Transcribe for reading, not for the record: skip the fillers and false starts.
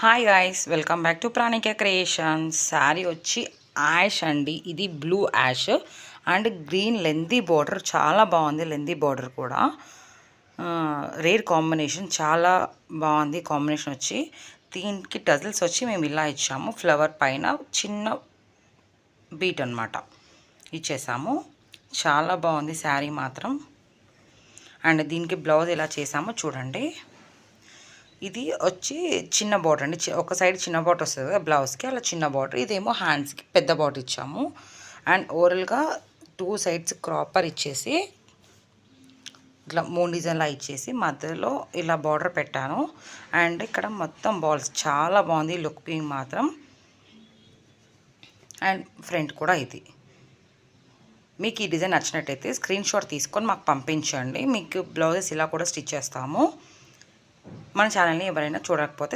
Hi guys, welcome back to Pranika creations. Sari వచ్చి ash అండి. ఇది blue ash and green lengthy border, చాలా బాగుంది. లెందీ బార్డర్ కూడా రేర్ కాంబినేషన్, చాలా బాగుంది కాంబినేషన్. వచ్చి దీనికి టజిల్స్ వచ్చి మేము ఇలా ఇచ్చాము. ఫ్లవర్ పైన చిన్న బీట్ అనమాట ఇచ్చేసాము. చాలా బాగుంది శారీ మాత్రం. అండ్ దీనికి బ్లౌజ్ ఎలా చేసామో చూడండి. ఇది వచ్చి చిన్న బార్డర్ అండి. ఒక సైడ్ చిన్న బార్డర్ వస్తుంది కదా బ్లౌజ్కి, అలా చిన్న బార్డర్. ఇదేమో హ్యాండ్స్కి పెద్ద బార్డర్ ఇచ్చాము. అండ్ ఓవరాల్గా 2 సైడ్స్ క్రాపర్ ఇచ్చేసి ఇట్లా 3 డిజైన్లా ఇచ్చేసి మధ్యలో ఇలా బార్డర్ పెట్టాను. అండ్ ఇక్కడ మొత్తం బాల్స్, చాలా బాగుంది లుకింగ్ మాత్రం. అండ్ ఫ్రంట్ కూడా ఇది. మీకు ఈ డిజైన్ నచ్చినట్టయితే స్క్రీన్ షాట్ తీసుకొని మాకు పంపించండి. మీకు బ్లౌజెస్ ఇలా కూడా స్టిచ్ చేస్తాము. మన ఛానల్ని ఎవరైనా చూడకపోతే